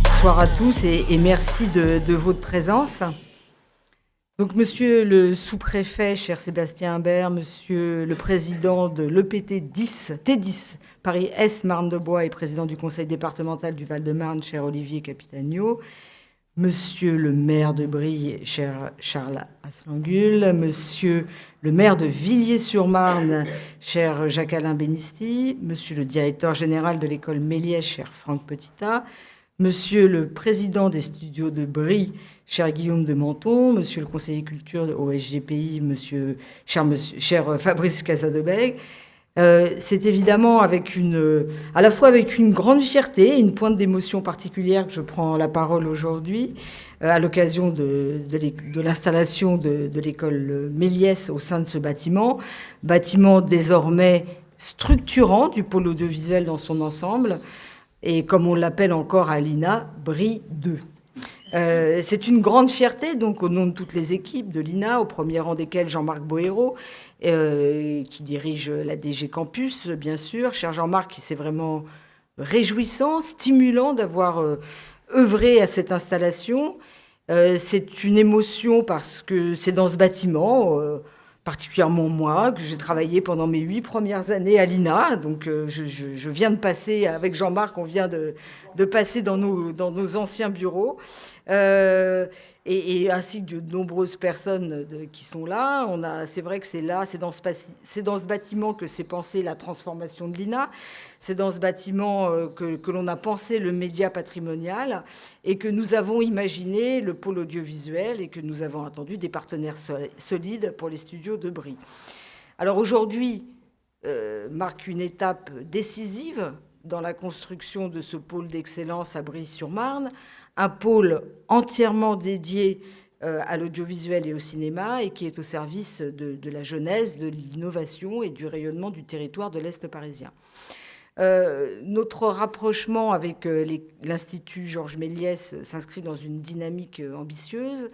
Bonsoir à tous et merci de votre présence. Donc, monsieur le sous-préfet, cher Sébastien Imbert, monsieur le président de l'EPT T10 Paris-Est Marne-de-Bois et président du conseil départemental du Val-de-Marne, cher Olivier Capitagno, monsieur le maire de Brie, cher Charles Asselangul, monsieur le maire de Villiers-sur-Marne, cher Jacques-Alain Benisti, monsieur le directeur général de l'école Méliès, cher Franck Petitat, monsieur le président des studios de Brie, cher Guillaume de Menton, monsieur le conseiller culture au SGPI, cher Fabrice Casadebeg. C'est évidemment à la fois avec une grande fierté et une pointe d'émotion particulière que je prends la parole aujourd'hui, à l'occasion de l'installation de l'école Méliès au sein de ce bâtiment désormais structurant du pôle audiovisuel dans son ensemble, et comme on l'appelle encore à l'INA, Brie 2. C'est une grande fierté, donc, au nom de toutes les équipes de l'INA, au premier rang desquelles Jean-Marc Bohérault, qui dirige la DG Campus, bien sûr. Cher Jean-Marc, c'est vraiment réjouissant, stimulant d'avoir œuvré à cette installation. C'est une émotion parce que c'est dans ce bâtiment, particulièrement moi, que j'ai travaillé pendant mes 8 premières années à l'INA. Donc, je viens de passer, avec Jean-Marc, on vient de passer dans nos anciens bureaux. Et ainsi que de nombreuses personnes qui sont là. C'est vrai que c'est dans ce bâtiment que s'est pensée la transformation de l'INA. C'est dans ce bâtiment que l'on a pensé le média patrimonial et que nous avons imaginé le pôle audiovisuel et que nous avons attendu des partenaires solides pour les studios de Brie. Alors aujourd'hui marque une étape décisive dans la construction de ce pôle d'excellence à Brie-sur-Marne, un pôle entièrement dédié à l'audiovisuel et au cinéma et qui est au service de la jeunesse, de l'innovation et du rayonnement du territoire de l'Est parisien. Notre rapprochement avec l'Institut Georges Méliès s'inscrit dans une dynamique ambitieuse,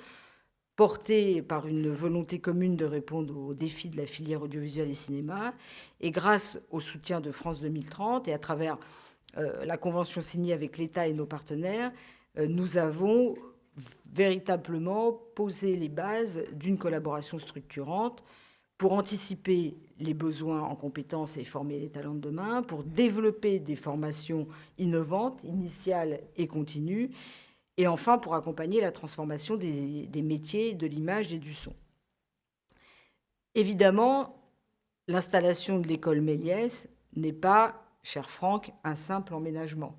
portée par une volonté commune de répondre aux défis de la filière audiovisuelle et cinéma, et grâce au soutien de France 2030 et à travers la convention signée avec l'État et nos partenaires, nous avons véritablement posé les bases d'une collaboration structurante pour anticiper les besoins en compétences et former les talents de demain, pour développer des formations innovantes, initiales et continues, et enfin pour accompagner la transformation des métiers de l'image et du son. Évidemment, l'installation de l'école Méliès n'est pas, cher Franck, un simple emménagement.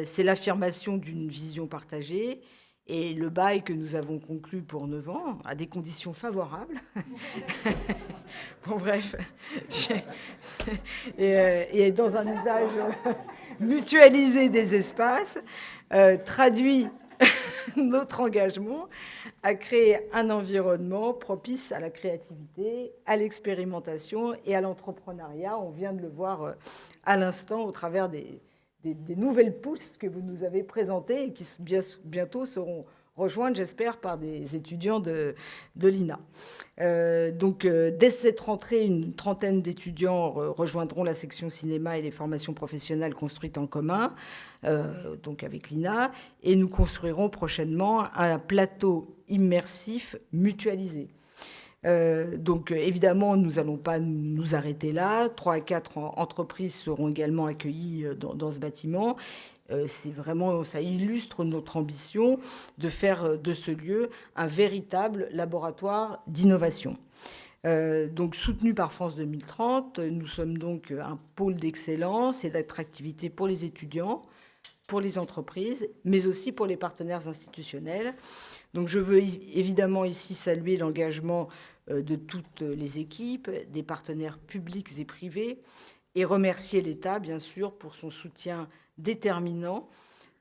C'est l'affirmation d'une vision partagée et le bail que nous avons conclu pour 9 ans, à des conditions favorables. Bon, bref. Et dans un usage mutualisé des espaces, traduit notre engagement à créer un environnement propice à la créativité, à l'expérimentation et à l'entrepreneuriat. On vient de le voir à l'instant au travers des nouvelles pousses que vous nous avez présentées et qui bientôt seront rejointes, j'espère, par des étudiants de l'INA. Donc, dès cette rentrée, une trentaine d'étudiants rejoindront la section cinéma et les formations professionnelles construites en commun, donc avec l'INA, et nous construirons prochainement un plateau immersif mutualisé. Donc évidemment, nous n'allons pas nous arrêter là. 3 à 4 entreprises seront également accueillies dans ce bâtiment. C'est vraiment, ça illustre notre ambition de faire de ce lieu un véritable laboratoire d'innovation. Donc soutenu par France 2030, nous sommes donc un pôle d'excellence et d'attractivité pour les étudiants, pour les entreprises, mais aussi pour les partenaires institutionnels. Donc je veux évidemment ici saluer l'engagement de toutes les équipes, des partenaires publics et privés, et remercier l'État, bien sûr, pour son soutien déterminant,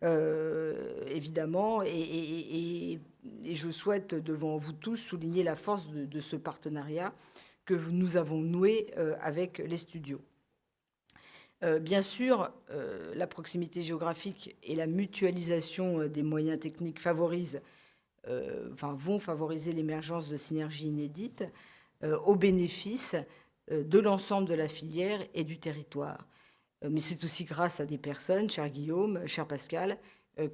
évidemment. Et je souhaite, devant vous tous, souligner la force de ce partenariat que nous avons noué avec les studios. Bien sûr, la proximité géographique et la mutualisation des moyens techniques vont favoriser l'émergence de synergies inédites. au bénéfice de l'ensemble de la filière et du territoire. Mais c'est aussi grâce à des personnes, cher Guillaume, cher Pascal,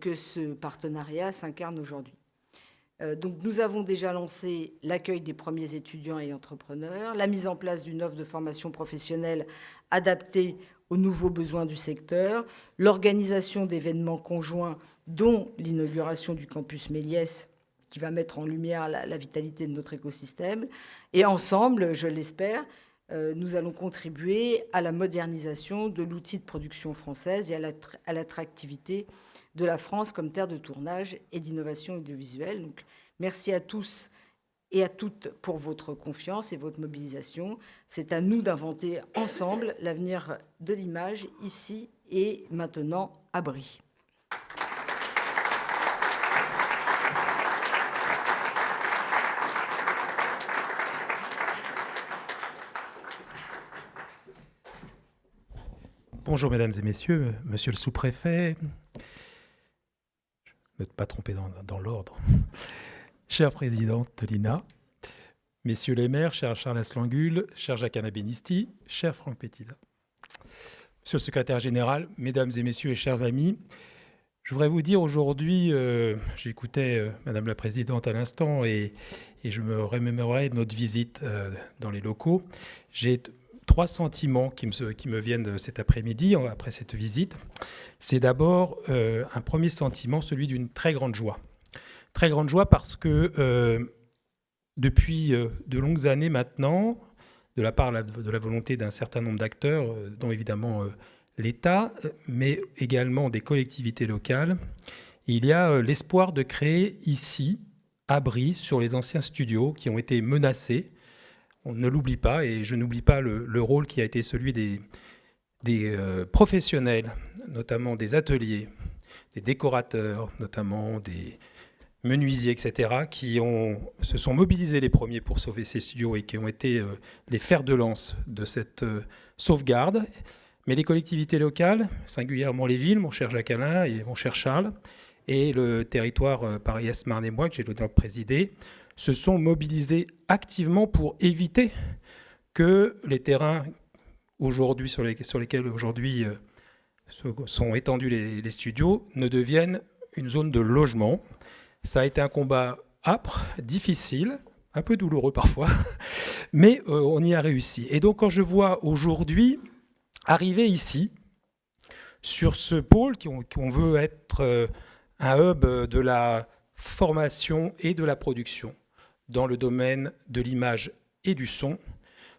que ce partenariat s'incarne aujourd'hui. Donc nous avons déjà lancé l'accueil des premiers étudiants et entrepreneurs, la mise en place d'une offre de formation professionnelle adaptée aux nouveaux besoins du secteur, l'organisation d'événements conjoints, dont l'inauguration du campus Méliès, qui va mettre en lumière la vitalité de notre écosystème. Et ensemble, je l'espère, nous allons contribuer à la modernisation de l'outil de production française et à l'attractivité de la France comme terre de tournage et d'innovation audiovisuelle. Donc, merci à tous et à toutes pour votre confiance et votre mobilisation. C'est à nous d'inventer ensemble l'avenir de l'image ici et maintenant à Brie. Bonjour mesdames et messieurs, monsieur le sous-préfet, je ne me pas tromper dans l'ordre, chère présidente de l'INA, messieurs les maires, cher Charles Aslangulle, cher Jacques Anabenisti, cher Franck Pétida, monsieur le secrétaire général, mesdames et messieurs et chers amis, je voudrais vous dire aujourd'hui, j'écoutais madame la présidente à l'instant et je me remémorais de notre visite dans les locaux. J'ai 3 sentiments qui me viennent cet après-midi, après cette visite. C'est d'abord un premier sentiment, celui d'une très grande joie. Très grande joie parce que depuis de longues années maintenant, de la part de la volonté d'un certain nombre d'acteurs, dont évidemment l'État, mais également des collectivités locales, il y a l'espoir de créer ici, à Brie, sur les anciens studios qui ont été menacés. On ne l'oublie pas, et je n'oublie pas le rôle qui a été celui des professionnels, notamment des ateliers, des décorateurs, notamment des menuisiers, etc., qui se sont mobilisés les premiers pour sauver ces studios et qui ont été les fers de lance de cette sauvegarde. Mais les collectivités locales, singulièrement les villes, mon cher Jacques Alain et mon cher Charles, et le territoire Paris-Est, Marne-et-Moi, que j'ai l'honneur de présider, se sont mobilisés activement pour éviter que les terrains aujourd'hui sur lesquels aujourd'hui sont étendus les studios ne deviennent une zone de logement. Ça a été un combat âpre, difficile, un peu douloureux parfois, mais on y a réussi. Et donc quand je vois aujourd'hui arriver ici, sur ce pôle qu'on veut être un hub de la formation et de la production, dans le domaine de l'image et du son,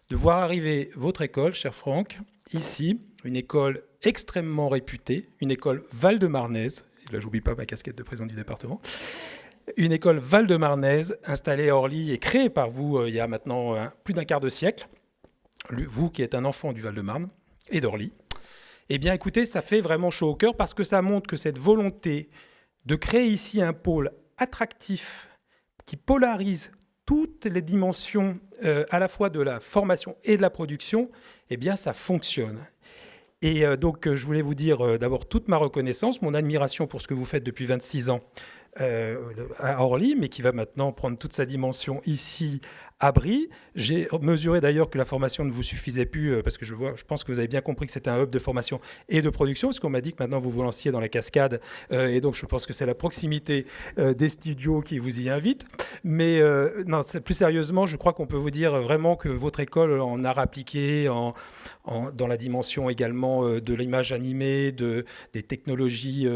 de voir arriver votre école, cher Franck, ici, une école extrêmement réputée, une école val-de-marnaise, là j'oublie pas ma casquette de président du département, une école val-de-marnaise installée à Orly et créée par vous il y a maintenant plus d'un quart de siècle, vous qui êtes un enfant du Val-de-Marne et d'Orly. Eh bien écoutez, ça fait vraiment chaud au cœur parce que ça montre que cette volonté de créer ici un pôle attractif qui polarise toutes les dimensions à la fois de la formation et de la production, eh bien ça fonctionne. Et donc je voulais vous dire d'abord toute ma reconnaissance, mon admiration pour ce que vous faites depuis 26 ans à Orly, mais qui va maintenant prendre toute sa dimension ici à Brie. J'ai mesuré d'ailleurs que la formation ne vous suffisait plus, parce que je pense que vous avez bien compris que c'était un hub de formation et de production, parce qu'on m'a dit que maintenant vous vous lanciez dans la cascade, et donc je pense que c'est la proximité des studios qui vous y invite. Mais non, plus sérieusement, je crois qu'on peut vous dire vraiment que votre école en art appliqué, dans la dimension également de l'image animée, des technologies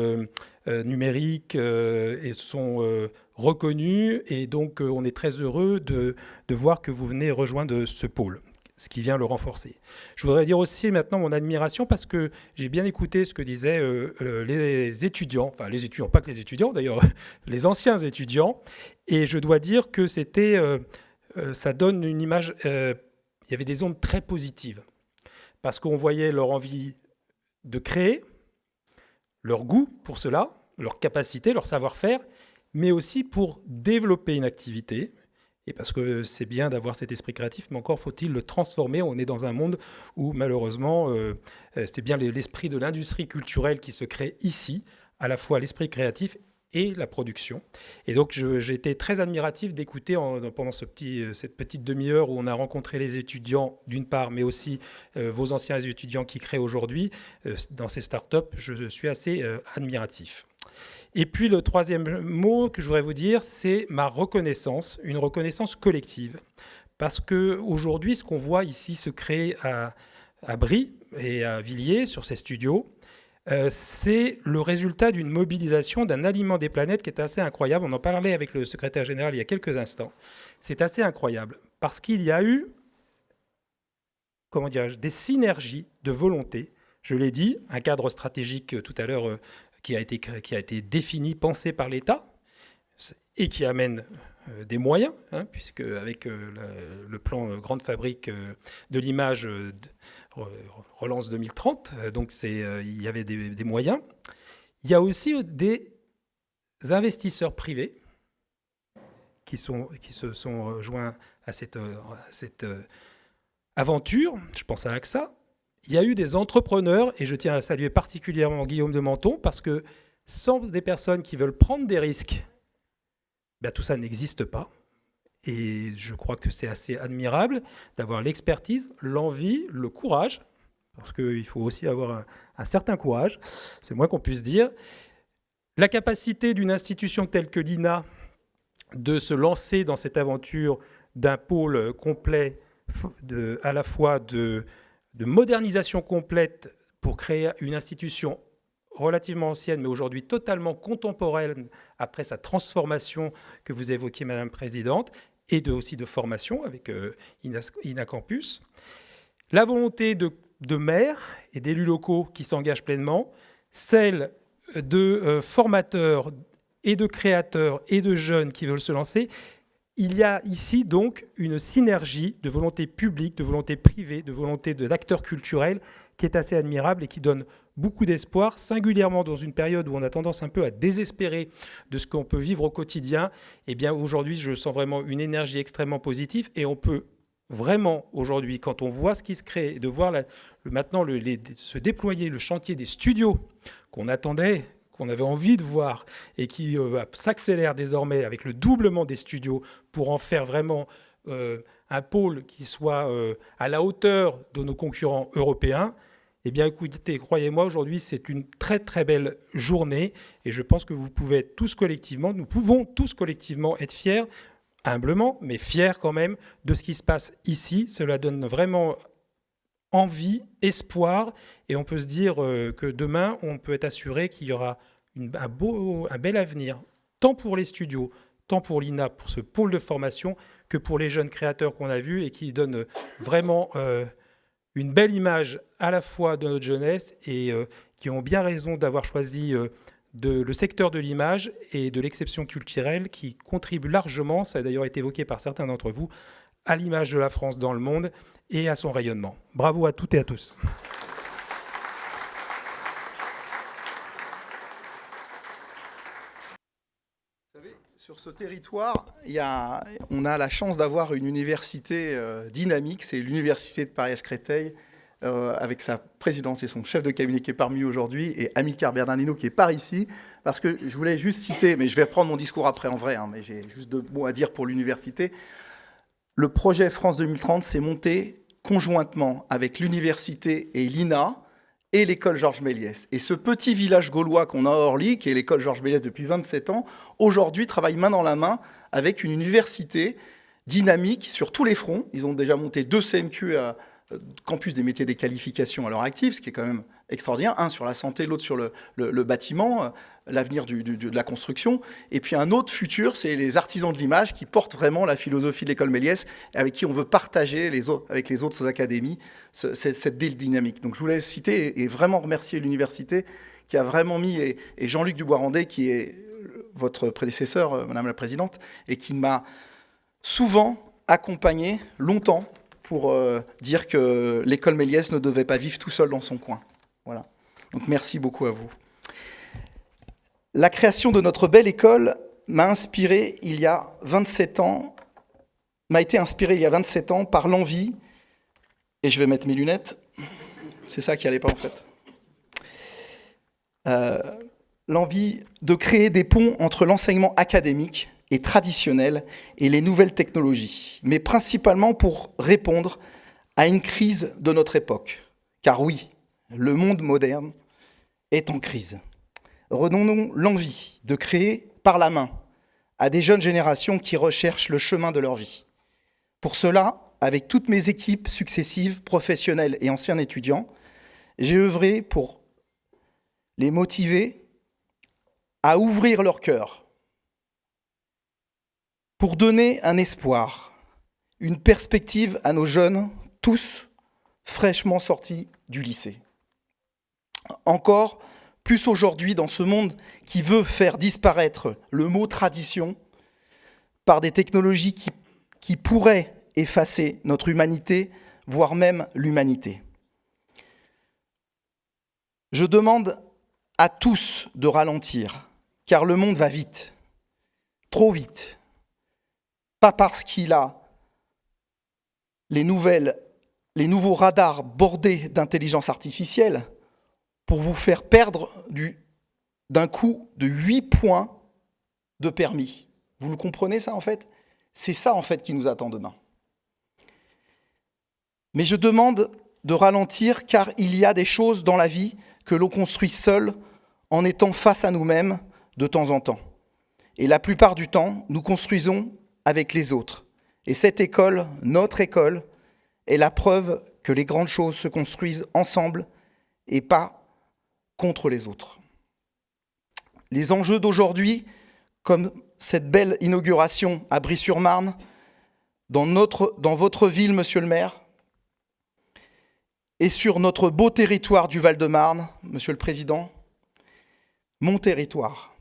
numériques et sont reconnus, et donc on est très heureux de voir que vous venez rejoindre ce pôle, ce qui vient le renforcer. Je voudrais dire aussi maintenant mon admiration parce que j'ai bien écouté ce que disaient les étudiants, enfin les étudiants, pas que les étudiants d'ailleurs, les anciens étudiants, et je dois dire que ça donne une image, il y avait des ondes très positives, parce qu'on voyait leur envie de créer, leur goût pour cela, leur capacité, leur savoir-faire, mais aussi pour développer une activité, et parce que c'est bien d'avoir cet esprit créatif, mais encore faut-il le transformer. On est dans un monde où malheureusement, c'est bien l'esprit de l'industrie culturelle qui se crée ici, à la fois l'esprit créatif et la production. Et donc, j'ai été très admiratif d'écouter pendant cette petite demi-heure où on a rencontré les étudiants, d'une part, mais aussi vos anciens étudiants qui créent aujourd'hui dans ces startups. Je suis assez admiratif. Et puis, le troisième mot que je voudrais vous dire, c'est ma reconnaissance, une reconnaissance collective. Parce qu'aujourd'hui, ce qu'on voit ici se créer à Brie et à Villiers, sur ces studios, c'est le résultat d'une mobilisation d'un alignement des planètes qui est assez incroyable. On en parlait avec le secrétaire général il y a quelques instants. C'est assez incroyable parce qu'il y a eu, des synergies de volonté. Je l'ai dit, un cadre stratégique tout à l'heure qui a été défini, pensé par l'État et qui amène des moyens, puisque avec le plan Grande Fabrique de l'image relance 2030, donc il y avait des moyens. Il y a aussi des investisseurs privés qui se sont joints à cette aventure. Je pense à AXA. Il y a eu des entrepreneurs, et je tiens à saluer particulièrement Guillaume de Menton, parce que sans des personnes qui veulent prendre des risques, tout ça n'existe pas. Et je crois que c'est assez admirable d'avoir l'expertise, l'envie, le courage, parce qu'il faut aussi avoir un certain courage, c'est moins qu'on puisse dire. La capacité d'une institution telle que l'INA de se lancer dans cette aventure d'un pôle complet, à la fois de modernisation complète pour créer une institution relativement ancienne, mais aujourd'hui totalement contemporaine après sa transformation que vous évoquiez, Madame la Présidente, et aussi de formation avec INA Campus. La volonté de maires et d'élus locaux qui s'engagent pleinement, celle de formateurs et de créateurs et de jeunes qui veulent se lancer. Il y a ici donc une synergie de volonté publique, de volonté privée, de volonté d'acteurs culturels qui est assez admirable et qui donne beaucoup d'espoir, singulièrement dans une période où on a tendance un peu à désespérer de ce qu'on peut vivre au quotidien. Eh bien, aujourd'hui, je sens vraiment une énergie extrêmement positive et on peut vraiment, aujourd'hui, quand on voit ce qui se crée, de voir maintenant se déployer le chantier des studios qu'on attendait, qu'on avait envie de voir et qui s'accélère désormais avec le doublement des studios pour en faire vraiment un pôle qui soit à la hauteur de nos concurrents européens. Eh bien, écoutez, croyez-moi, aujourd'hui, c'est une très, très belle journée et je pense que nous pouvons tous collectivement être fiers, humblement, mais fiers quand même de ce qui se passe ici. Cela donne vraiment envie, espoir et on peut se dire que demain, on peut être assuré qu'il y aura un bel avenir, tant pour les studios, tant pour l'INA, pour ce pôle de formation, que pour les jeunes créateurs qu'on a vus et qui donnent vraiment une belle image à la fois de notre jeunesse et qui ont bien raison d'avoir choisi le secteur de l'image et de l'exception culturelle qui contribue largement, ça a d'ailleurs été évoqué par certains d'entre vous, à l'image de la France dans le monde et à son rayonnement. Bravo à toutes et à tous. Sur ce territoire, on a la chance d'avoir une université dynamique, c'est l'université de Paris-Créteil, avec sa présidente et son chef de cabinet qui est parmi nous aujourd'hui, et Amilcar Bernardino qui est par ici, parce que je voulais juste citer, mais je vais reprendre mon discours après en vrai, mais j'ai juste 2 mots à dire pour l'université. Le projet France 2030 s'est monté conjointement avec l'université et l'INA, et l'école Georges Méliès. Et ce petit village gaulois qu'on a à Orly, qui est l'école Georges Méliès depuis 27 ans, aujourd'hui travaille main dans la main avec une université dynamique sur tous les fronts. Ils ont déjà monté 2 CMQ à campus des métiers des qualifications à l'heure active, ce qui est quand même extraordinaire. Un sur la santé, l'autre sur le bâtiment, l'avenir de la construction. Et puis un autre futur, c'est les artisans de l'image qui portent vraiment la philosophie de l'école Méliès et avec qui on veut partager avec les autres académies cette belle dynamique. Donc je voulais citer et vraiment remercier l'université qui a vraiment mis, et Jean-Luc Dubois-Randé, qui est votre prédécesseur, Madame la Présidente, et qui m'a souvent accompagné longtemps pour dire que l'école Méliès ne devait pas vivre tout seul dans son coin. Voilà. Donc merci beaucoup à vous. La création de notre belle école m'a été inspirée il y a 27 ans par l'envie, et je vais mettre mes lunettes, c'est ça qui n'allait pas en fait. l'envie de créer des ponts entre l'enseignement académique et traditionnel et les nouvelles technologies, mais principalement pour répondre à une crise de notre époque. Car oui, le monde moderne est en crise. Redonnons l'envie de créer par la main à des jeunes générations qui recherchent le chemin de leur vie. Pour cela, avec toutes mes équipes successives, professionnelles et anciens étudiants, j'ai œuvré pour les motiver à ouvrir leur cœur, pour donner un espoir, une perspective à nos jeunes, tous fraîchement sortis du lycée. Encore plus aujourd'hui dans ce monde qui veut faire disparaître le mot tradition par des technologies qui pourraient effacer notre humanité, voire même l'humanité. Je demande à tous de ralentir, car le monde va vite, trop vite. Pas parce qu'il a les nouveaux radars bordés d'intelligence artificielle pour vous faire perdre d'un coup de 8 points de permis. Vous le comprenez ça en fait ? C'est ça en fait qui nous attend demain. Mais je demande de ralentir car il y a des choses dans la vie que l'on construit seul en étant face à nous-mêmes de temps en temps. Et la plupart du temps, nous construisons avec les autres. Et cette école, notre école, est la preuve que les grandes choses se construisent ensemble et pas contre les autres. Les enjeux d'aujourd'hui, comme cette belle inauguration à Bry-sur-Marne, dans votre ville, monsieur le maire, et sur notre beau territoire du Val-de-Marne, monsieur le président, mon territoire.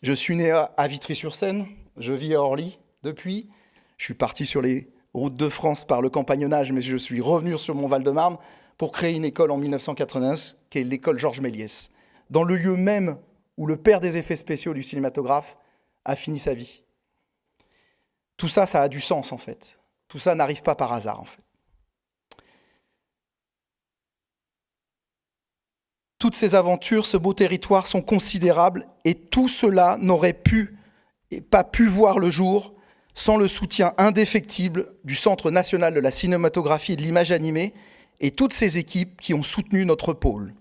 Je suis né à Vitry-sur-Seine, je vis à Orly depuis. Je suis parti sur les routes de France par le compagnonnage, mais je suis revenu sur mon Val-de-Marne pour créer une école en 1991, qui est l'école Georges Méliès, dans le lieu même où le père des effets spéciaux du cinématographe a fini sa vie. Tout ça, ça a du sens, en fait. Tout ça n'arrive pas par hasard, en fait. Toutes ces aventures, ce beau territoire sont considérables et tout cela n'aurait pas pu voir le jour sans le soutien indéfectible du Centre national de la cinématographie et de l'image animée et toutes ces équipes qui ont soutenu notre pôle.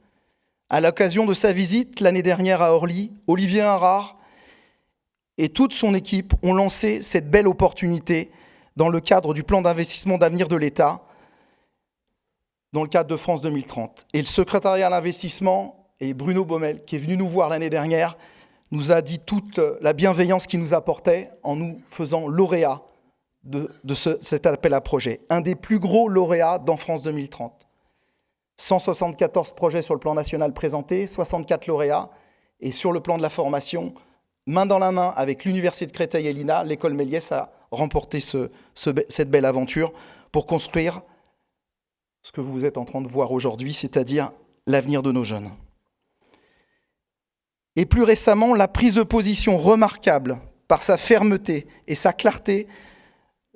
À l'occasion de sa visite l'année dernière à Orly, Olivier Harard et toute son équipe ont lancé cette belle opportunité dans le cadre du plan d'investissement d'avenir de l'État, dans le cadre de France 2030. Et le secrétariat à l'investissement, et Bruno Baumel, qui est venu nous voir l'année dernière, nous a dit toute la bienveillance qu'il nous apportait en nous faisant lauréat de cet appel à projet. Un des plus gros lauréats dans France 2030. 174 projets sur le plan national présentés, 64 lauréats. Et sur le plan de la formation, main dans la main avec l'Université de Créteil et l'INA, l'école Méliès a remporté cette belle aventure pour construire ce que vous êtes en train de voir aujourd'hui, c'est-à-dire l'avenir de nos jeunes. Et plus récemment, la prise de position remarquable par sa fermeté et sa clarté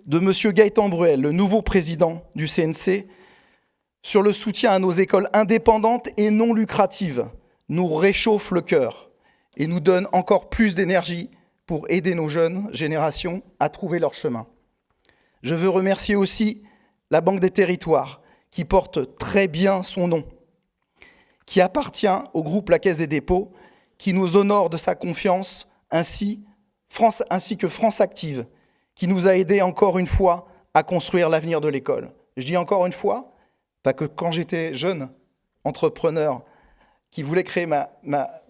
de M. Gaëtan Bruel, le nouveau président du CNC, sur le soutien à nos écoles indépendantes et non lucratives, nous réchauffe le cœur et nous donne encore plus d'énergie pour aider nos jeunes générations à trouver leur chemin. Je veux remercier aussi la Banque des Territoires, qui porte très bien son nom, qui appartient au groupe La Caisse des Dépôts, qui nous honore de sa confiance, ainsi que France Active, qui nous a aidés encore une fois à construire l'avenir de l'école. Je dis encore une fois, parce que quand j'étais jeune entrepreneur qui voulait créer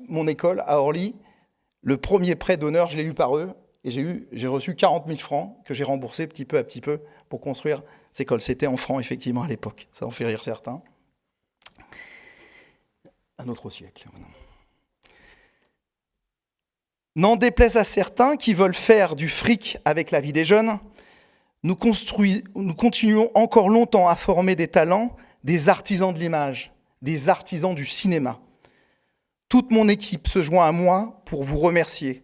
mon école à Orly, le premier prêt d'honneur, je l'ai eu par eux, et j'ai reçu 40 000 francs que j'ai remboursés petit peu à petit peu pour construire cette école. C'était en francs, effectivement, à l'époque. Ça en fait rire certains. Un autre siècle, maintenant. N'en déplaise à certains qui veulent faire du fric avec la vie des jeunes, nous continuons encore longtemps à former des talents, des artisans de l'image, des artisans du cinéma. Toute mon équipe se joint à moi pour vous remercier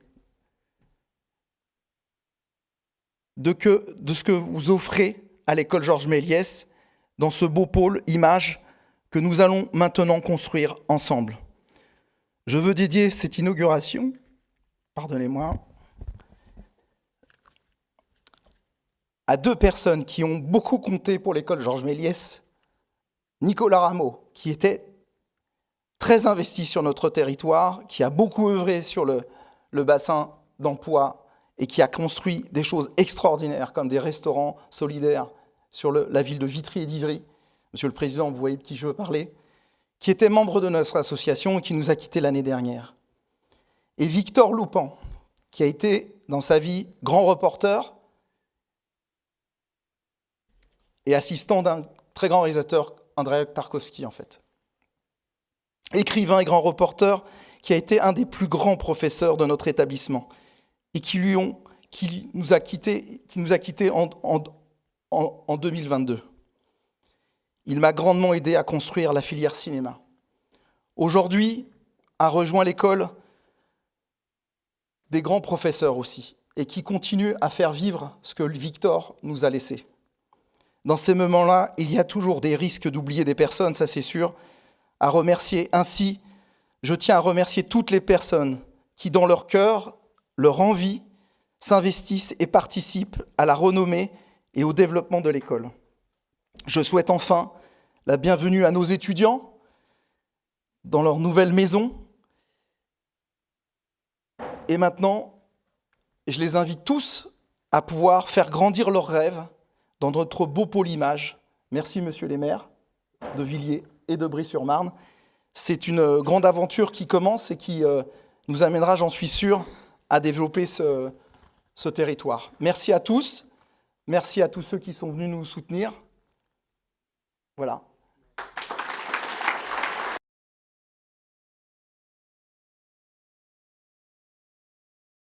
de ce que vous offrez à l'école Georges Méliès dans ce beau pôle image que nous allons maintenant construire ensemble. Je veux dédier cette inauguration, pardonnez-moi, à 2 personnes qui ont beaucoup compté pour l'école Georges Méliès. Nicolas Rameau, qui était très investi sur notre territoire, qui a beaucoup œuvré sur le bassin d'emploi et qui a construit des choses extraordinaires comme des restaurants solidaires sur la ville de Vitry et d'Ivry. Monsieur le Président, vous voyez de qui je veux parler, qui était membre de notre association et qui nous a quittés l'année dernière. Et Victor Loupan, qui a été dans sa vie grand reporter et assistant d'un très grand réalisateur, Andrei Tarkovsky en fait. Écrivain et grand reporter qui a été un des plus grands professeurs de notre établissement et qui nous a quittés en 2022. Il m'a grandement aidé à construire la filière cinéma. Aujourd'hui, a rejoint l'école des grands professeurs aussi et qui continuent à faire vivre ce que Victor nous a laissé. Dans ces moments-là, il y a toujours des risques d'oublier des personnes, ça c'est sûr, à remercier. Ainsi, je tiens à remercier toutes les personnes qui, dans leur cœur, leur envie, s'investissent et participent à la renommée et au développement de l'école. Je souhaite enfin la bienvenue à nos étudiants dans leur nouvelle maison. Et maintenant, je les invite tous à pouvoir faire grandir leurs rêves dans notre beau pôle image. Merci, monsieur les maires de Villiers et de Brie-sur-Marne. C'est une grande aventure qui commence et qui nous amènera, j'en suis sûr, à développer ce territoire. Merci à tous. Merci à tous ceux qui sont venus nous soutenir. Voilà.